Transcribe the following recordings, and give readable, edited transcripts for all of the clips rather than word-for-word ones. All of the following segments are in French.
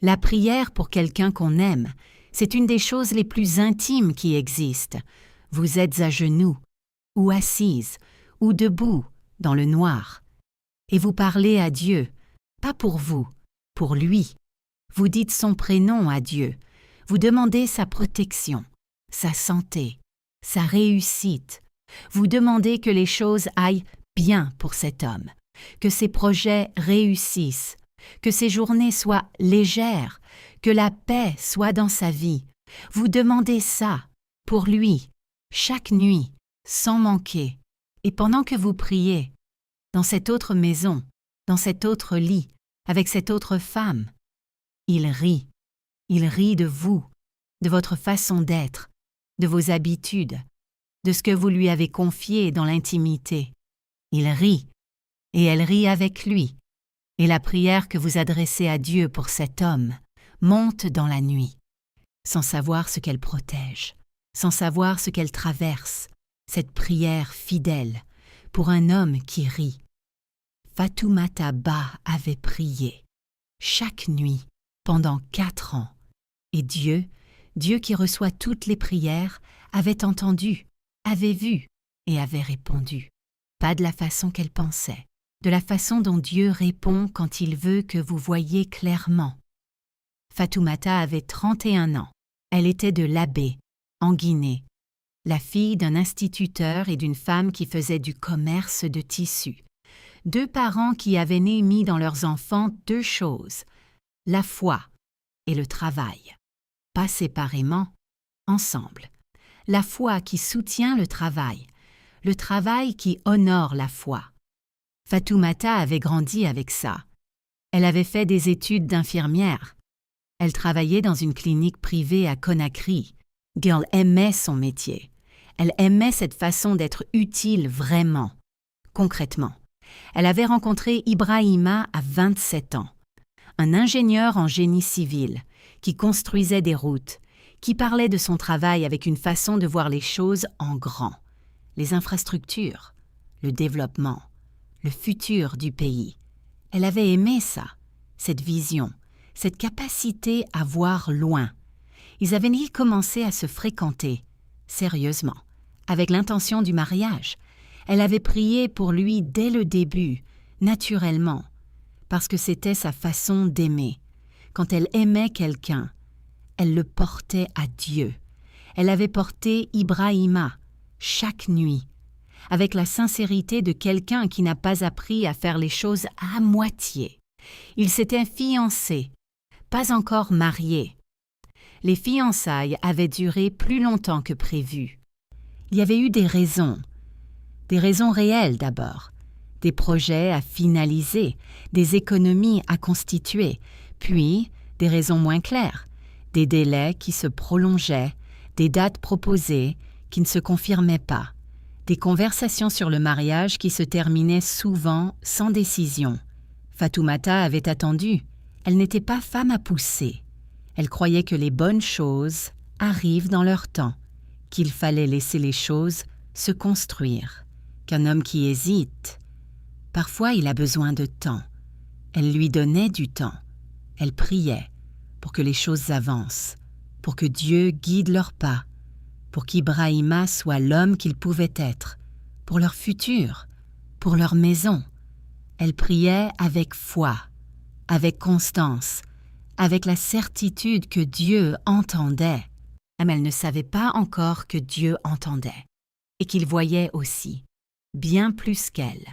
La prière pour quelqu'un qu'on aime, c'est une des choses les plus intimes qui existent. Vous êtes à genoux, ou assise, ou debout, dans le noir. Et vous parlez à Dieu, pas pour vous, pour lui. Vous dites son prénom à Dieu. Vous demandez sa protection, sa santé, sa réussite. Vous demandez que les choses aillent bien pour cet homme, que ses projets réussissent, que ses journées soient légères, que la paix soit dans sa vie. Vous demandez ça, pour lui, chaque nuit, sans manquer. Et pendant que vous priez, dans cette autre maison, dans cet autre lit, avec cette autre femme, il rit. Il rit de vous, de votre façon d'être, de vos habitudes, de ce que vous lui avez confié dans l'intimité. Il rit, et elle rit avec lui. Et la prière que vous adressez à Dieu pour cet homme monte dans la nuit, sans savoir ce qu'elle protège, sans savoir ce qu'elle traverse, cette prière fidèle pour un homme qui rit. Fatoumata Bah avait prié, chaque nuit, pendant 4 ans, et Dieu qui reçoit toutes les prières, avait entendu, avait vu et avait répondu. Pas de la façon qu'elle pensait, de la façon dont Dieu répond quand il veut que vous voyiez clairement. Fatoumata avait 31 ans. Elle était de Labé, en Guinée, la fille d'un instituteur et d'une femme qui faisait du commerce de tissus. 2 parents qui avaient mis dans leurs enfants 2 choses, la foi et le travail. Pas séparément, ensemble. La foi qui soutient le travail qui honore la foi. Fatoumata avait grandi avec ça. Elle avait fait des études d'infirmière. Elle travaillait dans une clinique privée à Conakry. Elle aimait son métier. Elle aimait cette façon d'être utile vraiment, concrètement. Elle avait rencontré Ibrahima à 27 ans, un ingénieur en génie civil qui construisait des routes, qui parlait de son travail avec une façon de voir les choses en grand, les infrastructures, le développement, le futur du pays. Elle avait aimé ça, cette vision, cette capacité à voir loin. Ils avaient commencé à se fréquenter, sérieusement, avec l'intention du mariage. Elle avait prié pour lui dès le début, naturellement, parce que c'était sa façon d'aimer. Quand elle aimait quelqu'un, elle le portait à Dieu. Elle avait porté Ibrahima chaque nuit, avec la sincérité de quelqu'un qui n'a pas appris à faire les choses à moitié. Ils s'étaient fiancés, pas encore mariés. Les fiançailles avaient duré plus longtemps que prévu. Il y avait eu des raisons réelles d'abord, des projets à finaliser, des économies à constituer, puis des raisons moins claires, des délais qui se prolongeaient, des dates proposées qui ne se confirmaient pas, des conversations sur le mariage qui se terminaient souvent sans décision. Fatoumata avait attendu. Elle n'était pas femme à pousser. Elle croyait que les bonnes choses arrivent dans leur temps, qu'il fallait laisser les choses se construire, qu'un homme qui hésite, parfois il a besoin de temps. Elle lui donnait du temps. Elle priait pour que les choses avancent, pour que Dieu guide leurs pas, pour qu'Ibrahima soit l'homme qu'il pouvait être, pour leur futur, pour leur maison. Elle priait avec foi, avec constance, avec la certitude que Dieu entendait. Mais elle ne savait pas encore que Dieu entendait, et qu'il voyait aussi, bien plus qu'elle.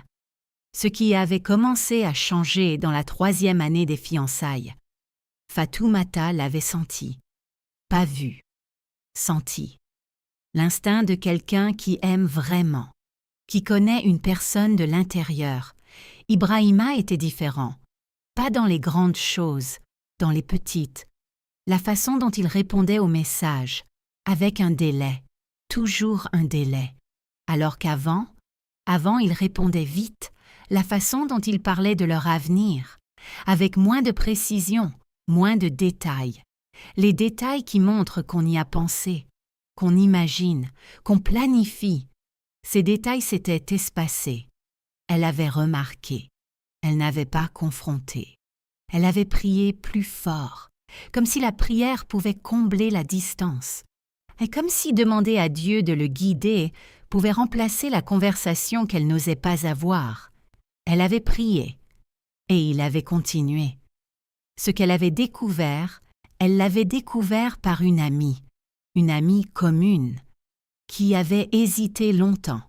Ce qui avait commencé à changer dans la 3e année des fiançailles. Fatoumata l'avait senti, pas vu, senti. L'instinct de quelqu'un qui aime vraiment, qui connaît une personne de l'intérieur. Ibrahima était différent, pas dans les grandes choses, dans les petites. La façon dont il répondait aux messages, avec un délai, toujours un délai. Alors qu'avant, il répondait vite, la façon dont il parlait de leur avenir, avec moins de précision, moins de détails. Les détails qui montrent qu'on y a pensé, qu'on imagine, qu'on planifie. Ces détails s'étaient espacés. Elle avait remarqué. Elle n'avait pas confronté. Elle avait prié plus fort, comme si la prière pouvait combler la distance, et comme si demander à Dieu de le guider pouvait remplacer la conversation qu'elle n'osait pas avoir. Elle avait prié, et il avait continué. Ce qu'elle avait découvert, elle l'avait découvert par une amie commune, qui avait hésité longtemps,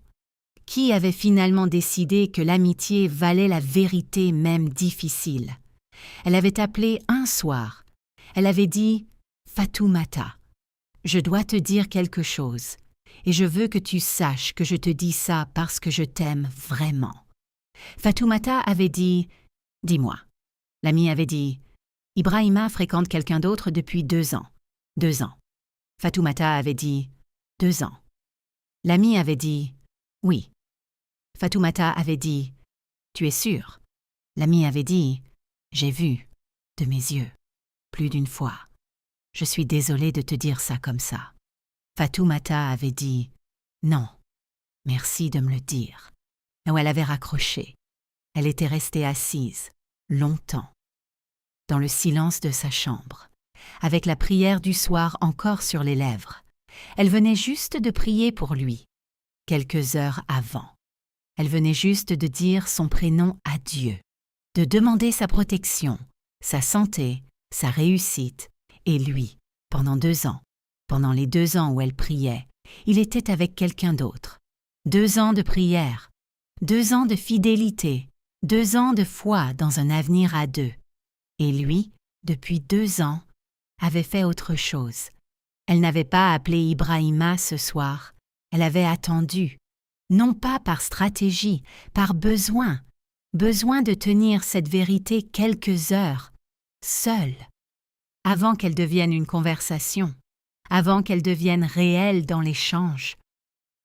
qui avait finalement décidé que l'amitié valait la vérité même difficile. Elle avait appelé un soir. Elle avait dit « Fatoumata, je dois te dire quelque chose, et je veux que tu saches que je te dis ça parce que je t'aime vraiment. » Fatoumata avait dit « Dis-moi. » L'amie avait dit « Ibrahima fréquente quelqu'un d'autre depuis 2 ans. 2 ans. » Fatoumata avait dit « 2 ans. » L'amie avait dit « Oui. » Fatoumata avait dit « Tu es sûre ?» L'amie avait dit « J'ai vu, de mes yeux, plus d'une fois. Je suis désolée de te dire ça comme ça. » Fatoumata avait dit « Non, merci de me le dire. » Ou elle avait raccroché. Elle était restée assise, longtemps, dans le silence de sa chambre, avec la prière du soir encore sur les lèvres. Elle venait juste de prier pour lui, quelques heures avant. Elle venait juste de dire son prénom à Dieu, de demander sa protection, sa santé, sa réussite, et lui, pendant 2 ans, pendant les 2 ans où elle priait, il était avec quelqu'un d'autre. 2 ans de prière, 2 ans de fidélité, 2 ans de foi dans un avenir à 2. Et lui, depuis 2 ans, avait fait autre chose. Elle n'avait pas appelé Ibrahima ce soir, elle avait attendu, non pas par stratégie, par besoin de tenir cette vérité quelques heures, seule, avant qu'elle devienne une conversation, avant qu'elle devienne réelle dans l'échange.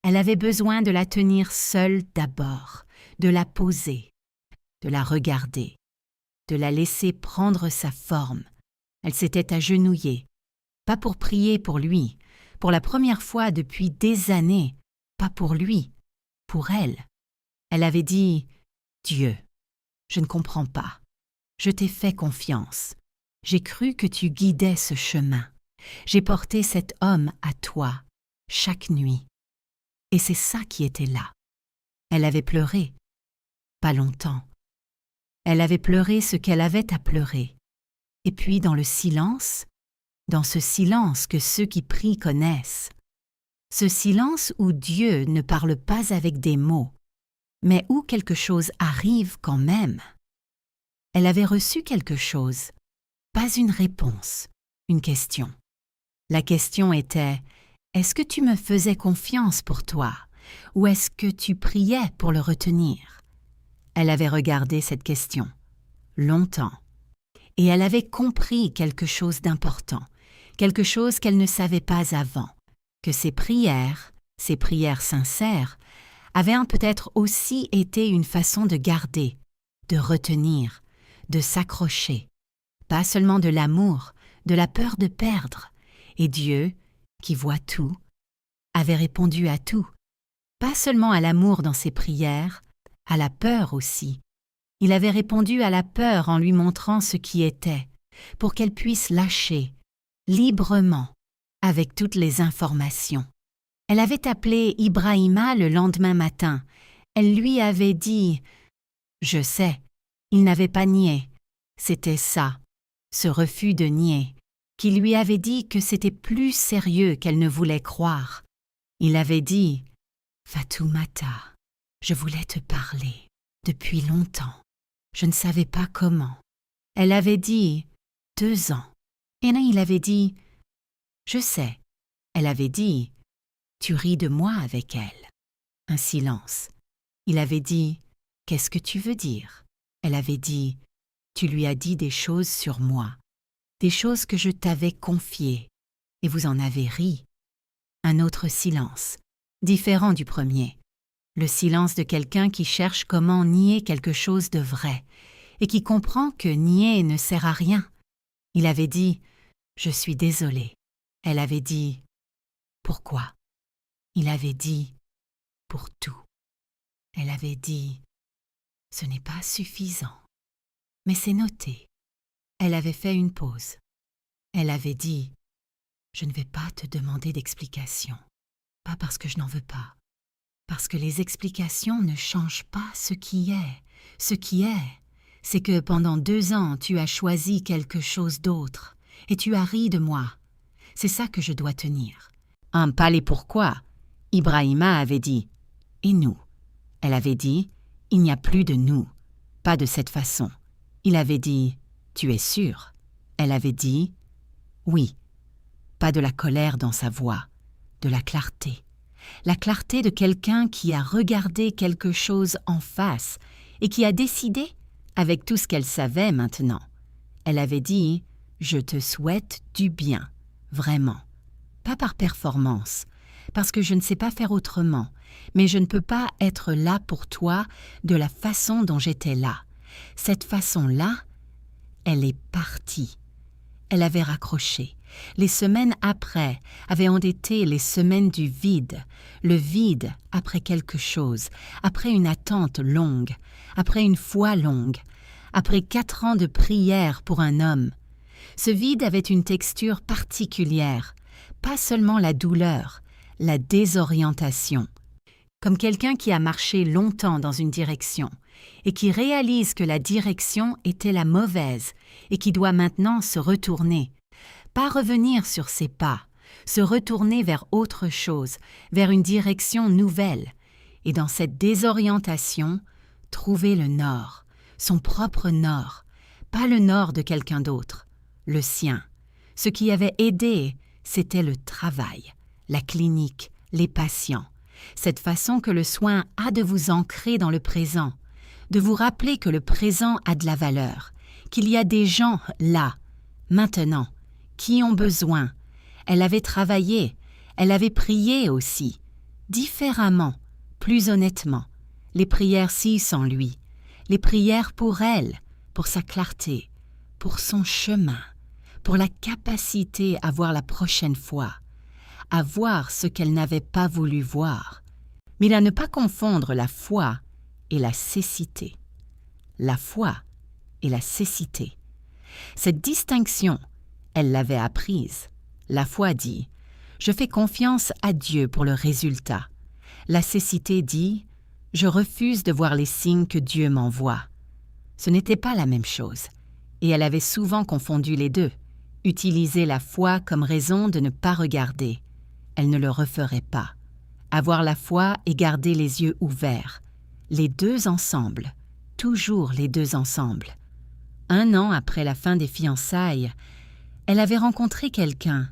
Elle avait besoin de la tenir seule d'abord, de la poser, de la regarder, de la laisser prendre sa forme. Elle s'était agenouillée, pas pour prier pour lui, pour la première fois depuis des années, pas pour lui, pour elle. Elle avait dit « Dieu, je ne comprends pas. Je t'ai fait confiance. J'ai cru que tu guidais ce chemin. J'ai porté cet homme à toi, chaque nuit. Et c'est ça qui était là. » Elle avait pleuré. Pas longtemps. Elle avait pleuré ce qu'elle avait à pleurer. Et puis dans le silence, dans ce silence que ceux qui prient connaissent, ce silence où Dieu ne parle pas avec des mots, mais où quelque chose arrive quand même. Elle avait reçu quelque chose, pas une réponse, une question. La question était « Est-ce que tu me faisais confiance pour toi, ou est-ce que tu priais pour le retenir ?» Elle avait regardé cette question, longtemps, et elle avait compris quelque chose d'important, quelque chose qu'elle ne savait pas avant, que ses prières sincères, avaient peut-être aussi été une façon de garder, de retenir, de s'accrocher, pas seulement de l'amour, de la peur de perdre. Et Dieu, qui voit tout, avait répondu à tout, pas seulement à l'amour dans ses prières, à la peur aussi. Il avait répondu à la peur en lui montrant ce qui était, pour qu'elle puisse lâcher, librement, avec toutes les informations. Elle avait appelé Ibrahima le lendemain matin. Elle lui avait dit « Je sais, il n'avait pas nié. C'était ça, ce refus de nier, qui lui avait dit que c'était plus sérieux qu'elle ne voulait croire. Il avait dit « Fatoumata, je voulais te parler depuis longtemps. Je ne savais pas comment. » Elle avait dit « 2 ans. » Et là, il avait dit « Je sais. » Elle avait dit « Tu ris de moi avec elle. » Un silence. Il avait dit « Qu'est-ce que tu veux dire ?» Elle avait dit « Tu lui as dit des choses sur moi, des choses que je t'avais confiées, et vous en avez ri. » Un autre silence, différent du premier. Le silence de quelqu'un qui cherche comment nier quelque chose de vrai, et qui comprend que nier ne sert à rien. Il avait dit « Je suis désolé. » Elle avait dit « Pourquoi ?» Il avait dit « Pour tout. » Elle avait dit « Ce n'est pas suffisant. » Mais c'est noté. Elle avait fait une pause. Elle avait dit, « Je ne vais pas te demander d'explications, pas parce que je n'en veux pas, parce que les explications ne changent pas ce qui est. Ce qui est, c'est que pendant 2 ans, tu as choisi quelque chose d'autre, et tu as ri de moi. C'est ça que je dois tenir. » Pas les pourquoi. Ibrahima avait dit, « Et nous ?» Elle avait dit, « Il n'y a plus de nous, pas de cette façon. » Il avait dit, « Tu es sûre ?» Elle avait dit, « Oui. » Pas de la colère dans sa voix, de la clarté. La clarté de quelqu'un qui a regardé quelque chose en face et qui a décidé, avec tout ce qu'elle savait maintenant. Elle avait dit, « Je te souhaite du bien, vraiment. Pas par performance, parce que je ne sais pas faire autrement, mais je ne peux pas être là pour toi de la façon dont j'étais là. Cette façon-là, elle est partie. » Elle avait raccroché. Les semaines après avaient été les semaines du vide, le vide après quelque chose, après une attente longue, après une foi longue, après 4 ans de prière pour un homme. Ce vide avait une texture particulière, pas seulement la douleur, la désorientation. Comme quelqu'un qui a marché longtemps dans une direction et qui réalise que la direction était la mauvaise et qui doit maintenant se retourner. Pas revenir sur ses pas, se retourner vers autre chose, vers une direction nouvelle. Et dans cette désorientation, trouver le nord, son propre nord, pas le nord de quelqu'un d'autre, le sien. Ce qui avait aidé, c'était le travail, la clinique, les patients. Cette façon que le soin a de vous ancrer dans le présent, de vous rappeler que le présent a de la valeur, qu'il y a des gens là, maintenant, qui ont besoin. Elle avait travaillé, elle avait prié aussi, différemment, plus honnêtement, les prières-ci sans lui, les prières pour elle, pour sa clarté, pour son chemin, pour la capacité à voir la prochaine fois, à voir ce qu'elle n'avait pas voulu voir, mais à ne pas confondre la foi et la cécité. La foi et la cécité. Cette distinction, elle l'avait apprise. La foi dit « Je fais confiance à Dieu pour le résultat ». La cécité dit « Je refuse de voir les signes que Dieu m'envoie ». Ce n'était pas la même chose, et elle avait souvent confondu les deux, utilisé la foi comme raison de ne pas regarder. Elle ne le referait pas. Avoir la foi et garder les yeux ouverts. Les deux ensemble, toujours les deux ensemble. 1 an après la fin des fiançailles, elle avait rencontré quelqu'un,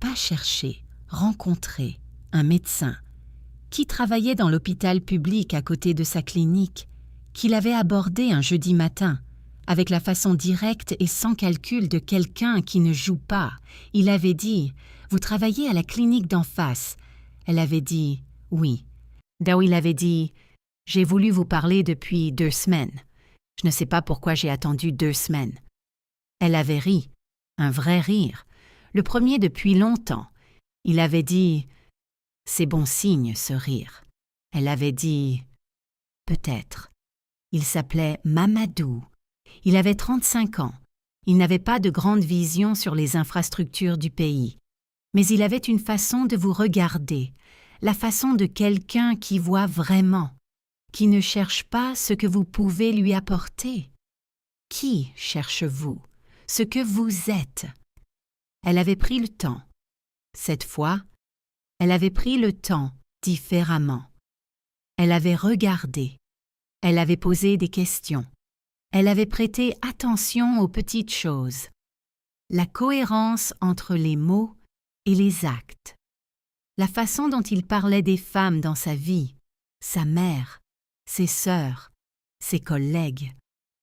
pas cherché, rencontré, un médecin, qui travaillait dans l'hôpital public à côté de sa clinique, qui l'avait abordé un jeudi matin, avec la façon directe et sans calcul de quelqu'un qui ne joue pas. Il avait dit « Vous travaillez à la clinique d'en face ?» Elle avait dit « Oui ». Là où il avait dit « J'ai voulu vous parler depuis 2 semaines. Je ne sais pas pourquoi j'ai attendu 2 semaines. » Elle avait ri, un vrai rire, le premier depuis longtemps. Il avait dit « C'est bon signe, ce rire. » Elle avait dit « Peut-être. » Il s'appelait Mamadou. Il avait 35 ans. Il n'avait pas de grande vision sur les infrastructures du pays. Mais il avait une façon de vous regarder, la façon de quelqu'un qui voit vraiment, qui ne cherche pas ce que vous pouvez lui apporter. Qui cherche-vous? Ce que vous êtes. Elle avait pris le temps. Cette fois, elle avait pris le temps différemment. Elle avait regardé. Elle avait posé des questions. Elle avait prêté attention aux petites choses. La cohérence entre les mots et les actes. La façon dont il parlait des femmes dans sa vie, sa mère, ses sœurs, ses collègues.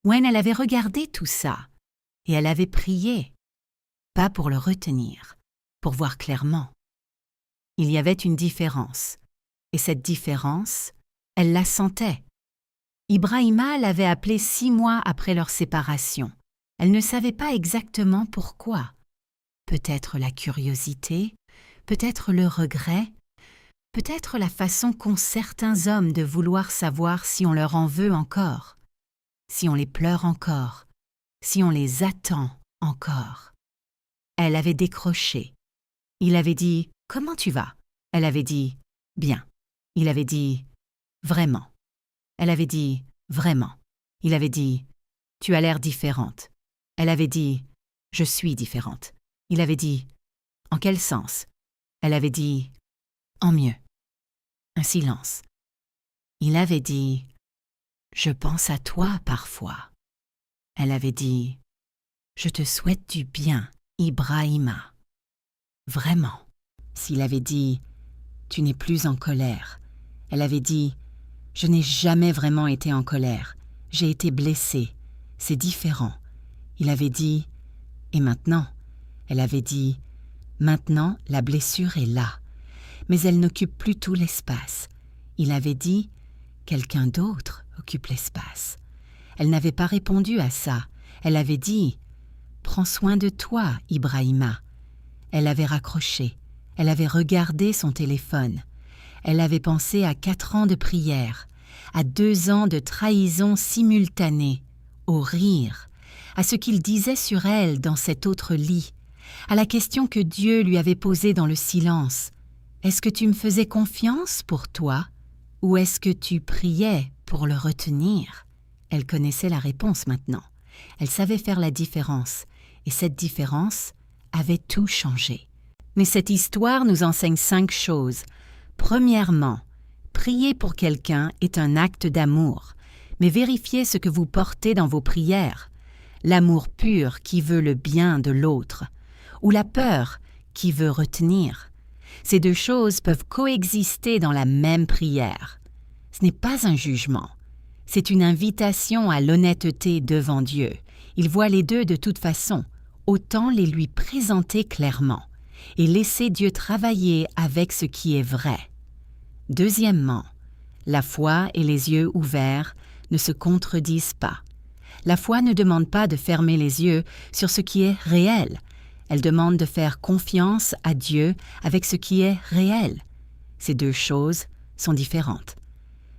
When elle avait regardé tout ça, et elle avait prié, pas pour le retenir, pour voir clairement. Il y avait une différence, et cette différence, elle la sentait. Ibrahima l'avait appelée 6 mois après leur séparation. Elle ne savait pas exactement pourquoi. Peut-être la curiosité, peut-être le regret, peut-être la façon qu'ont certains hommes de vouloir savoir si on leur en veut encore, si on les pleure encore, si on les attend encore. elle avait décroché. Il avait dit « Comment tu vas ?» Elle avait dit « Bien ». Il avait dit « Vraiment ». Elle avait dit « Vraiment ». Il avait dit « Tu as l'air différente ». Elle avait dit « Je suis différente ». Il avait dit « En quel sens ?» Elle avait dit « En mieux ». Un silence. Il avait dit « Je pense à toi parfois ». Elle avait dit « Je te souhaite du bien, Ibrahima ». Vraiment. S'il avait dit « Tu n'es plus en colère », elle avait dit « Je n'ai jamais vraiment été en colère. J'ai été blessée. C'est différent. » Il avait dit « Et maintenant ?» Elle avait dit « Maintenant, la blessure est là. Mais elle n'occupe plus tout l'espace. » Il avait dit « Quelqu'un d'autre occupe l'espace. » Elle n'avait pas répondu à ça. Elle avait dit « Prends soin de toi, Ibrahima. » Elle avait raccroché. Elle avait regardé son téléphone. Elle avait pensé à 4 ans de prière, à 2 ans de trahison simultanée, au rire, à ce qu'il disait sur elle dans cet autre lit, à la question que Dieu lui avait posée dans le silence. « Est-ce que tu me faisais confiance pour toi, ou est-ce que tu priais pour le retenir ?» Elle connaissait la réponse maintenant. Elle savait faire la différence, et cette différence avait tout changé. Mais cette histoire nous enseigne 5 choses. Premièrement, prier pour quelqu'un est un acte d'amour, mais vérifiez ce que vous portez dans vos prières. L'amour pur qui veut le bien de l'autre, ou la peur qui veut retenir. Ces 2 choses peuvent coexister dans la même prière. Ce n'est pas un jugement. C'est une invitation à l'honnêteté devant Dieu. Il voit les 2 de toute façon. Autant les lui présenter clairement et laisser Dieu travailler avec ce qui est vrai. Deuxièmement, la foi et les yeux ouverts ne se contredisent pas. La foi ne demande pas de fermer les yeux sur ce qui est réel. Elle demande de faire confiance à Dieu avec ce qui est réel. Ces 2 choses sont différentes.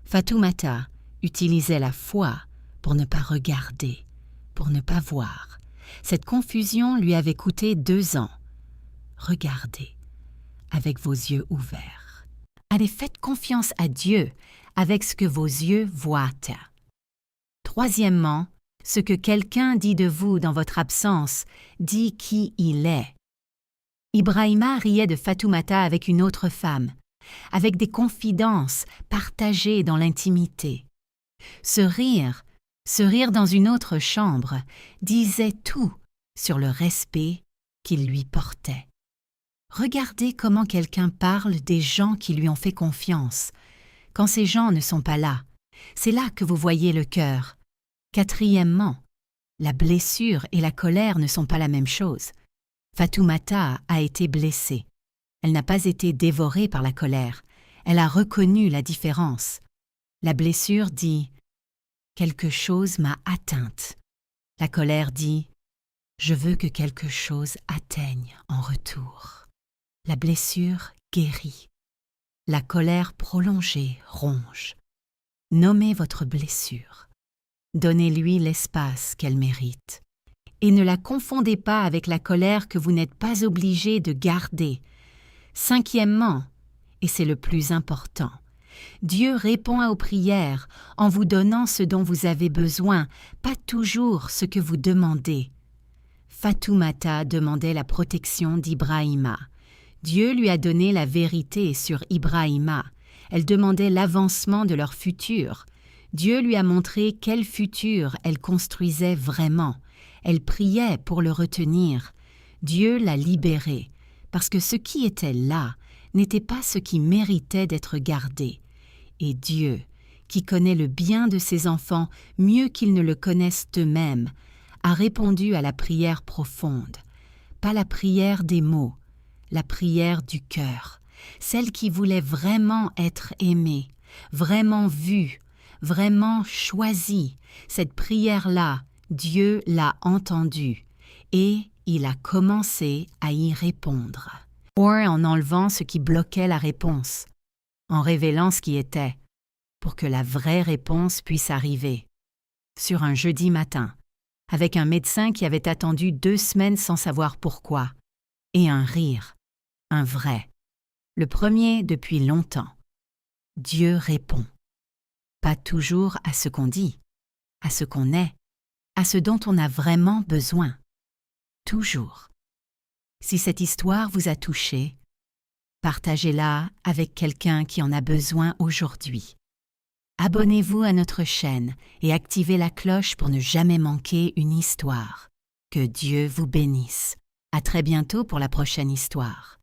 Fatoumata utilisait la foi pour ne pas regarder, pour ne pas voir. Cette confusion lui avait coûté 2 ans. Regardez avec vos yeux ouverts. Allez, faites confiance à Dieu avec ce que vos yeux voient. Troisièmement, ce que quelqu'un dit de vous dans votre absence dit qui il est. Ibrahima riait de Fatoumata avec une autre femme, avec des confidences partagées dans l'intimité. Ce rire dans une autre chambre, disait tout sur le respect qu'il lui portait. Regardez comment quelqu'un parle des gens qui lui ont fait confiance. Quand ces gens ne sont pas là, c'est là que vous voyez le cœur. Quatrièmement, la blessure et la colère ne sont pas la même chose. Fatoumata a été blessée. Elle n'a pas été dévorée par la colère. Elle a reconnu la différence. La blessure dit « Quelque chose m'a atteinte ». La colère dit « Je veux que quelque chose atteigne en retour ». La blessure guérit. La colère prolongée ronge. Nommez votre blessure. Donnez-lui l'espace qu'elle mérite. Et ne la confondez pas avec la colère que vous n'êtes pas obligé de garder. Cinquièmement, et c'est le plus important, Dieu répond aux prières en vous donnant ce dont vous avez besoin, pas toujours ce que vous demandez. Fatoumata demandait la protection d'Ibrahima. Dieu lui a donné la vérité sur Ibrahima. Elle demandait l'avancement de leur futur. Dieu lui a montré quel futur elle construisait vraiment. Elle priait pour le retenir. Dieu l'a libérée, parce que ce qui était là n'était pas ce qui méritait d'être gardé. Et Dieu, qui connaît le bien de ses enfants mieux qu'ils ne le connaissent eux-mêmes, a répondu à la prière profonde. Pas la prière des mots, la prière du cœur, celle qui voulait vraiment être aimée, vraiment vue, vraiment choisie. Cette prière-là, Dieu l'a entendue et il a commencé à y répondre. Ou en enlevant ce qui bloquait la réponse, en révélant ce qui était, pour que la vraie réponse puisse arriver. Sur un jeudi matin, avec un médecin qui avait attendu 2 semaines sans savoir pourquoi, et un rire, un vrai. Le premier depuis longtemps. Dieu répond. Pas toujours à ce qu'on dit, à ce qu'on est, à ce dont on a vraiment besoin. Toujours. Si cette histoire vous a touché, partagez-la avec quelqu'un qui en a besoin aujourd'hui. Abonnez-vous à notre chaîne et activez la cloche pour ne jamais manquer une histoire. Que Dieu vous bénisse. À très bientôt pour la prochaine histoire.